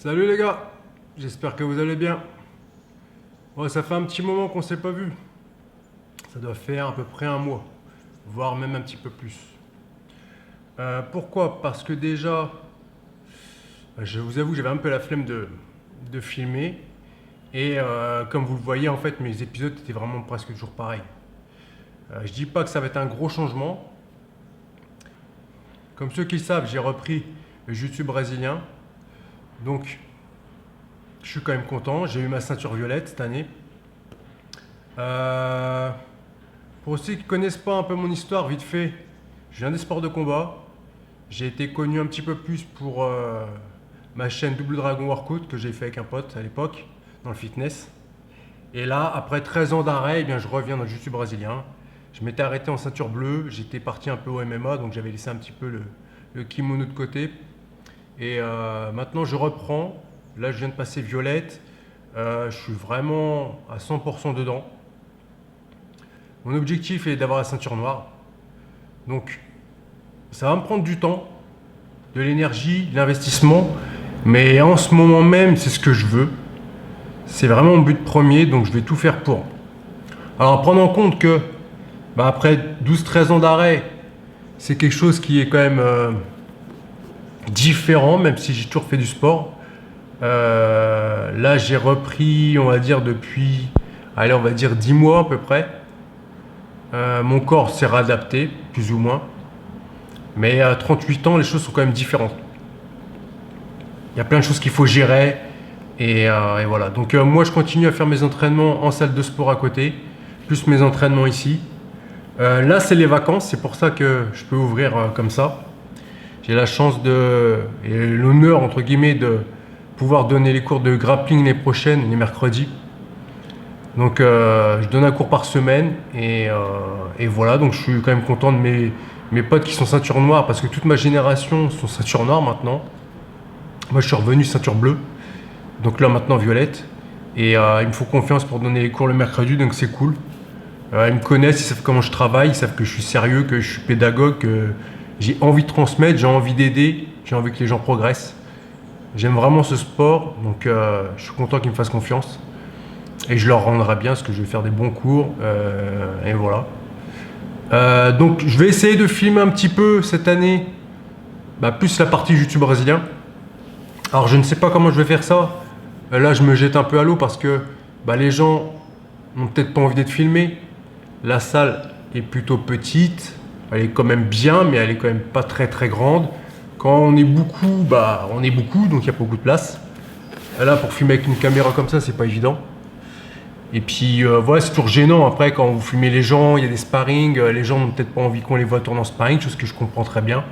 Salut les gars, j'espère que vous allez bien. Ouais, ça fait un petit moment qu'on s'est pas vu. Ça doit faire à peu près un mois, voire même un petit peu plus. Pourquoi? Parce que déjà, je vous avoue, j'avais un peu la flemme de filmer. Et comme vous le voyez, en fait, mes épisodes étaient vraiment presque toujours pareils. Je dis pas que ça va être un gros changement. Comme ceux qui le savent, j'ai repris le jiu-jitsu brésilien. Donc, je suis quand même content. J'ai eu ma ceinture violette cette année. Euh, pour ceux qui ne connaissent pas un peu mon histoire, vite fait, je viens des sports de combat. J'ai été connu un petit peu plus pour ma chaîne Double Dragon Workout que j'ai fait avec un pote à l'époque dans le fitness. Et là, après 13 ans d'arrêt, eh bien, je reviens dans le jiu-jitsu brésilien. Je m'étais arrêté en ceinture bleue, j'étais parti un peu au MMA, donc j'avais laissé un petit peu le kimono de côté. Et maintenant, je reprends. Là, je viens de passer violette. Je suis vraiment à 100% dedans. Mon objectif est d'avoir la ceinture noire. Donc, ça va me prendre du temps, de l'énergie, de l'investissement. Mais en ce moment même, c'est ce que je veux. C'est vraiment mon but premier, donc je vais tout faire pour. Alors, prendre en compte que, après 12-13 ans d'arrêt, c'est quelque chose qui est quand même différent, même si j'ai toujours fait du sport. Là, j'ai repris, on va dire, depuis, allez, on va dire 10 mois à peu près. Mon corps s'est réadapté, plus ou moins. Mais à 38 ans, les choses sont quand même différentes. Il y a plein de choses qu'il faut gérer. Et voilà. Donc moi, je continue à faire mes entraînements en salle de sport à côté, plus mes entraînements ici. Là, c'est les vacances. C'est pour ça que je peux ouvrir comme ça. J'ai la chance et l'honneur, entre guillemets, de pouvoir donner les cours de grappling les prochaines, les mercredis. Donc je donne un cours par semaine et voilà, donc je suis quand même content de mes potes qui sont ceinture noire parce que toute ma génération sont ceinture noire maintenant. Moi je suis revenu ceinture bleue, donc là maintenant violette. Et ils me font confiance pour donner les cours le mercredi, donc c'est cool. Ils me connaissent, ils savent comment je travaille, ils savent que je suis sérieux, que je suis pédagogue, que j'ai envie de transmettre, j'ai envie d'aider, j'ai envie que les gens progressent. J'aime vraiment ce sport, donc je suis content qu'ils me fassent confiance. Et je leur rendrai bien parce que je vais faire des bons cours. Et voilà. Donc je vais essayer de filmer un petit peu cette année, plus la partie YouTube brésilien. Alors je ne sais pas comment je vais faire ça. Là je me jette un peu à l'eau parce que les gens n'ont peut-être pas envie d'être filmés. La salle est plutôt petite. Elle est quand même bien, mais elle est quand même pas très très grande. Quand on est beaucoup, on est beaucoup, donc il y a beaucoup de place. Là pour filmer avec une caméra comme ça, c'est pas évident. Et puis voilà, c'est toujours gênant après quand vous filmez les gens, il y a des sparring, les gens n'ont peut-être pas envie qu'on les voit tourner en sparring, chose que je comprends très bien.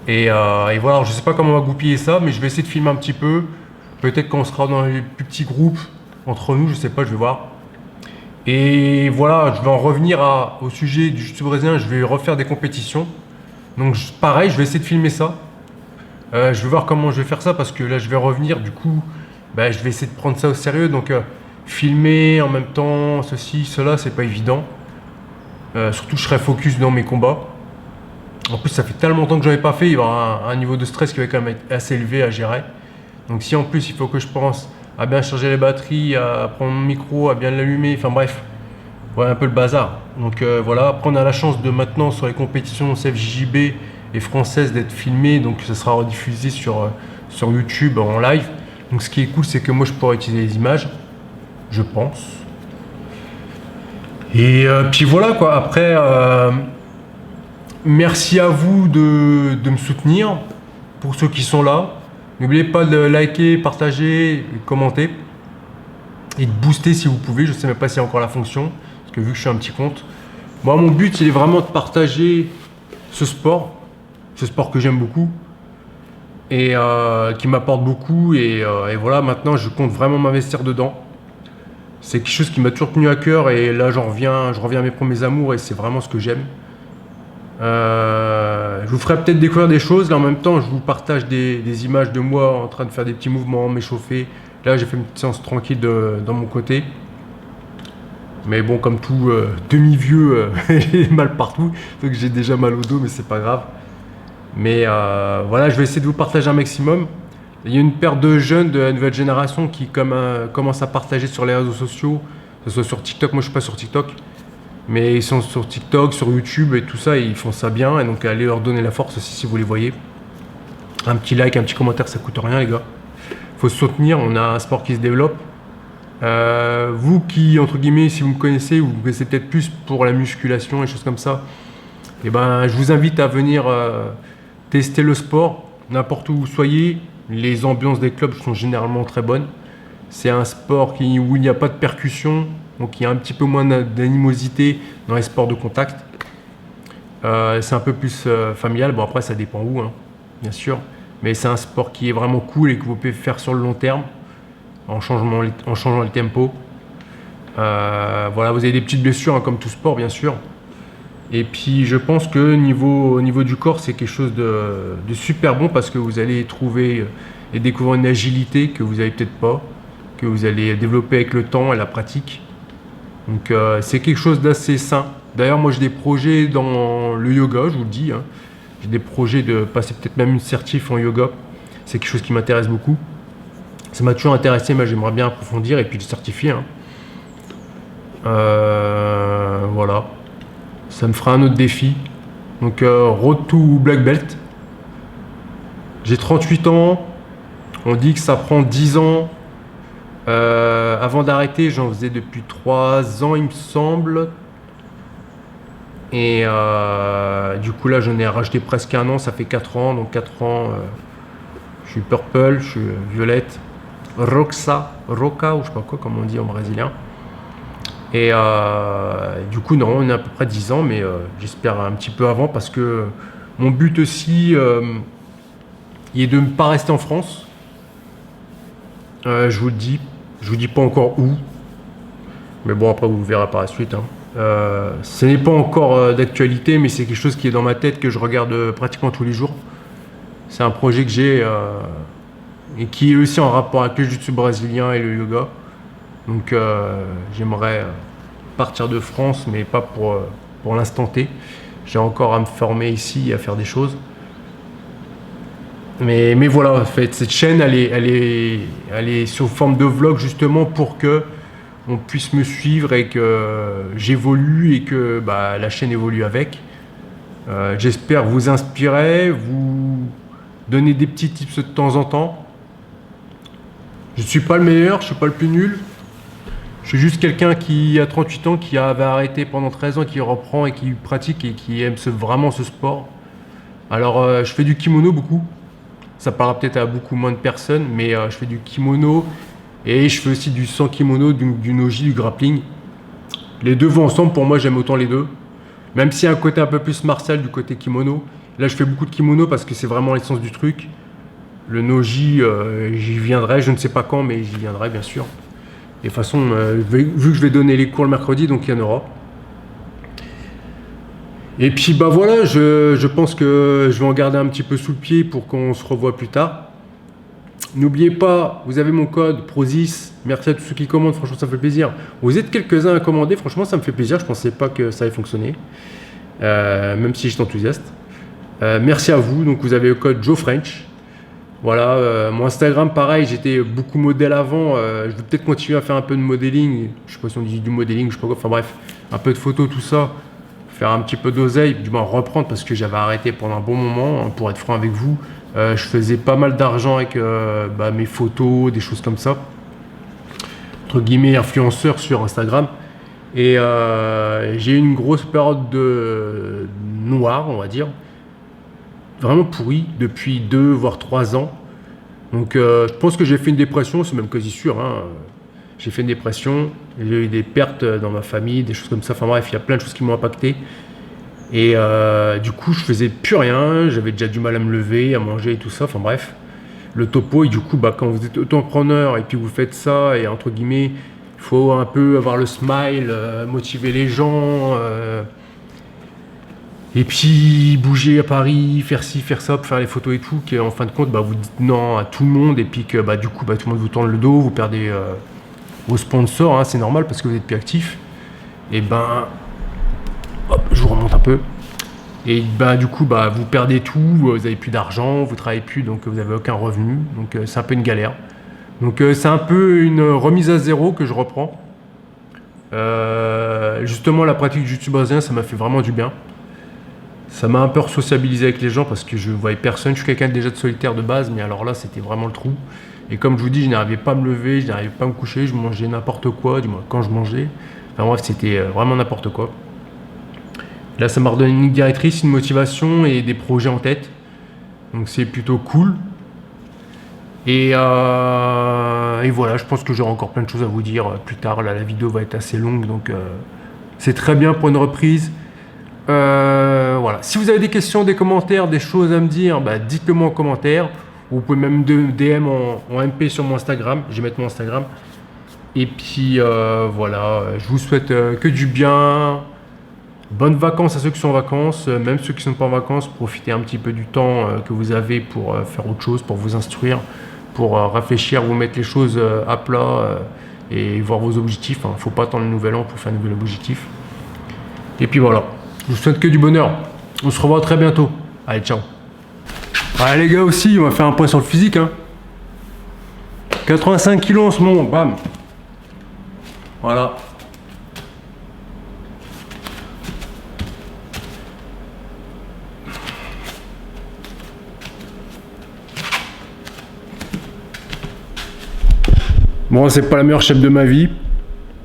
Et voilà, alors, je sais pas comment on va goupiller ça, mais je vais essayer de filmer un petit peu. Peut-être quand on sera dans les plus petits groupes entre nous, je sais pas, je vais voir. Et voilà, je vais en revenir au sujet du jiu-jitsu brésilien, je vais refaire des compétitions. Donc pareil, je vais essayer de filmer ça. Je vais voir comment je vais faire ça parce que là je vais revenir, du coup, je vais essayer de prendre ça au sérieux. Donc filmer en même temps, ceci, cela, c'est pas évident. Surtout, je serai focus dans mes combats. En plus, ça fait tellement longtemps que j'en ai pas fait, il va y avoir un niveau de stress qui va quand même être assez élevé à gérer. Donc, si en plus il faut que je pense à bien charger les batteries, à prendre mon micro, à bien l'allumer, enfin bref, ouais, un peu le bazar. Donc voilà, après on a la chance de maintenant sur les compétitions CFJJB et françaises d'être filmé, donc ça sera rediffusé sur YouTube en live. Donc ce qui est cool, c'est que moi je pourrai utiliser les images. Je pense. Et puis voilà quoi. Après, merci à vous de me soutenir. Pour ceux qui sont là, n'oubliez pas de liker, partager, commenter et de booster si vous pouvez. Je sais même pas s'il y a encore la fonction parce que vu que je suis un petit compte, moi mon but il est vraiment de partager ce sport que j'aime beaucoup et qui m'apporte beaucoup et voilà. Maintenant, je compte vraiment m'investir dedans. C'est quelque chose qui m'a toujours tenu à cœur et là je reviens à mes premiers amours et c'est vraiment ce que j'aime. Je vous ferai peut-être découvrir des choses, là en même temps je vous partage des images de moi en train de faire des petits mouvements, m'échauffer. Là j'ai fait une petite séance tranquille dans mon côté. Mais bon, comme tout demi-vieux, j'ai mal partout, donc j'ai déjà mal au dos mais c'est pas grave. Mais voilà, je vais essayer de vous partager un maximum. Il y a une paire de jeunes de la nouvelle génération qui commencent à partager sur les réseaux sociaux, que ce soit sur TikTok. Moi, je suis pas sur TikTok, mais ils sont sur TikTok, sur YouTube et tout ça, et ils font ça bien. Et donc, allez leur donner la force aussi si vous les voyez. Un petit like, un petit commentaire, ça coûte rien, les gars. Faut se soutenir. On a un sport qui se développe. Vous qui, entre guillemets, si vous me connaissez, vous me connaissez peut-être plus pour la musculation et choses comme ça, et ben, je vous invite à venir tester le sport n'importe où vous soyez. Les ambiances des clubs sont généralement très bonnes. C'est un sport où il n'y a pas de percussion, donc il y a un petit peu moins d'animosité dans les sports de contact. C'est un peu plus familial. Bon, après, ça dépend où, hein, bien sûr. Mais c'est un sport qui est vraiment cool et que vous pouvez faire sur le long terme en changeant le tempo. Voilà, vous avez des petites blessures, hein, comme tout sport, bien sûr. Et puis je pense que au niveau du corps, c'est quelque chose de super bon parce que vous allez trouver et découvrir une agilité que vous n'avez peut-être pas, que vous allez développer avec le temps et la pratique. Donc c'est quelque chose d'assez sain. D'ailleurs, moi j'ai des projets dans le yoga, je vous le dis, hein. J'ai des projets de passer peut-être même une certif en yoga. C'est quelque chose qui m'intéresse beaucoup. Ça m'a toujours intéressé, mais j'aimerais bien approfondir et puis le certifier, hein. Voilà. Ça me fera un autre défi. Donc, road to black belt. J'ai 38 ans. On dit que ça prend 10 ans. Avant d'arrêter, j'en faisais depuis 3 ans, il me semble. Et du coup, là, j'en ai rajouté presque un an. Ça fait 4 ans. Donc, 4 ans, je suis purple, je suis violette. Roca, ou je sais pas quoi, comme on dit en brésilien. Et du coup, non, on est à peu près 10 ans, mais j'espère un petit peu avant parce que mon but aussi, il est de ne pas rester en France. Je vous le dis, je vous dis pas encore où, mais bon, après vous verrez par la suite, hein. Ce n'est pas encore d'actualité, mais c'est quelque chose qui est dans ma tête, que je regarde pratiquement tous les jours. C'est un projet que j'ai et qui est aussi en rapport avec le jiu-jitsu brésilien et le yoga. Donc j'aimerais partir de France, mais pas pour l'instant T. J'ai encore à me former ici, à faire des choses. Mais voilà, en fait, cette chaîne, elle est sous forme de vlog justement pour que on puisse me suivre et que j'évolue et que la chaîne évolue avec. J'espère vous inspirer, vous donner des petits tips de temps en temps. Je ne suis pas le meilleur, je ne suis pas le plus nul. Je suis juste quelqu'un qui a 38 ans, qui avait arrêté pendant 13 ans, qui reprend et qui pratique et qui aime vraiment ce sport. Alors, je fais du kimono beaucoup. Ça parlera peut-être à beaucoup moins de personnes, mais je fais du kimono et je fais aussi du sans kimono, du noji, du grappling. Les deux vont ensemble, pour moi, j'aime autant les deux. Même s'il y a un côté un peu plus martial du côté kimono. Là, je fais beaucoup de kimono parce que c'est vraiment l'essence du truc. Le noji, j'y viendrai, je ne sais pas quand, mais j'y viendrai, bien sûr. Et de toute façon, vu que je vais donner les cours le mercredi, donc il y en aura. Et puis voilà, je pense que je vais en garder un petit peu sous le pied pour qu'on se revoie plus tard. N'oubliez pas, vous avez mon code PROSIS. Merci à tous ceux qui commandent, franchement ça me fait plaisir. Vous êtes quelques-uns à commander, franchement ça me fait plaisir. Je ne pensais pas que ça allait fonctionner, même si je suis enthousiaste. Merci à vous, donc vous avez le code JoeFrench. Voilà, mon Instagram pareil, j'étais beaucoup modèle avant, je vais peut-être continuer à faire un peu de modeling, je sais pas si on dit du modeling, je sais pas quoi, enfin bref, un peu de photos, tout ça, faire un petit peu d'oseille, du moins reprendre parce que j'avais arrêté pendant un bon moment, hein, pour être franc avec vous. Je faisais pas mal d'argent avec mes photos, des choses comme ça, entre guillemets influenceur sur Instagram. Et j'ai eu une grosse période de noire, on va dire, vraiment pourri depuis 2 voire 3 ans. Donc je pense que j'ai fait une dépression, c'est même quasi sûr, hein. J'ai fait une dépression, j'ai eu des pertes dans ma famille, des choses comme ça, enfin bref, il y a plein de choses qui m'ont impacté. Et du coup je faisais plus rien, j'avais déjà du mal à me lever, à manger et tout ça, enfin bref. Le topo, et du coup quand vous êtes auto-entrepreneur et puis vous faites ça, et entre guillemets, il faut un peu avoir le smile, motiver les gens, et puis bouger à Paris, faire ci, faire ça, faire les photos et tout, qu'en fin de compte, vous dites non à tout le monde, et puis que du coup, tout le monde vous tourne le dos, vous perdez vos sponsors, hein, c'est normal parce que vous êtes plus actif. Et hop, je vous remonte un peu. Et bah, du coup, bah, vous perdez tout, vous n'avez plus d'argent, vous travaillez plus, donc vous n'avez aucun revenu. Donc c'est un peu une galère. Donc c'est un peu une remise à zéro que je reprends. Justement, la pratique du jiu-jitsu brésilien, ça m'a fait vraiment du bien. Ça m'a un peu sociabilisé avec les gens parce que je voyais personne. Je suis quelqu'un déjà de solitaire de base, mais alors là, c'était vraiment le trou. Et comme je vous dis, je n'arrivais pas à me lever, je n'arrivais pas à me coucher, je mangeais n'importe quoi, du moins quand je mangeais. Enfin bref, c'était vraiment n'importe quoi. Là, ça m'a redonné une ligne directrice, une motivation et des projets en tête. Donc c'est plutôt cool. Et voilà, je pense que j'aurai encore plein de choses à vous dire plus tard. Là, la vidéo va être assez longue, donc c'est très bien pour une reprise. Voilà. Si vous avez des questions, des commentaires, des choses à me dire, bah, dites-le moi en commentaire. Vous pouvez même DM en MP sur mon Instagram. Je vais mettre mon Instagram. Et puis voilà, je vous souhaite que du bien. Bonnes vacances à ceux qui sont en vacances, même ceux qui ne sont pas en vacances, profitez un petit peu du temps que vous avez pour faire autre chose, pour vous instruire, pour réfléchir, vous mettre les choses à plat et voir vos objectifs. Il ne faut pas attendre le nouvel an pour faire un nouvel objectif. Et puis voilà, je vous souhaite que du bonheur. On se revoit très bientôt. Allez, ciao. Allez les gars aussi, on va faire un point sur le physique. 85 kg en ce moment, bam. Voilà. Bon, c'est pas la meilleure shape de ma vie.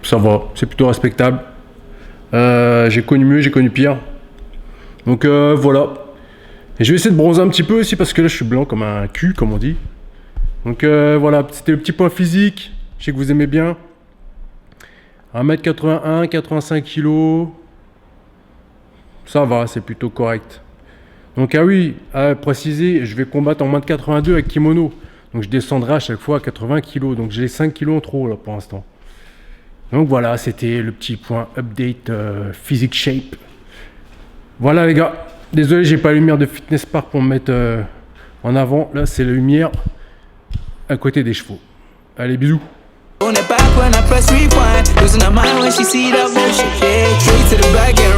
Ça va, c'est plutôt respectable. J'ai connu mieux, j'ai connu pire. Donc voilà. Et je vais essayer de bronzer un petit peu aussi parce que là je suis blanc comme un cul, comme on dit. Donc voilà, c'était le petit point physique. Je sais que vous aimez bien. 1m81, 85 kg. Ça va, c'est plutôt correct. Donc ah oui, à préciser, je vais combattre en moins de 82 avec kimono. Donc je descendrai à chaque fois à 80 kg. Donc j'ai 5 kg en trop là pour l'instant. Donc voilà, c'était le petit point update physique shape. Voilà les gars. Désolé, j'ai pas la lumière de Fitness Park pour me mettre en avant. Là, c'est la lumière à côté des chevaux. Allez, bisous. On est back when I press rewind, losing her mind when she see that bullshit. Yeah, straight to the back.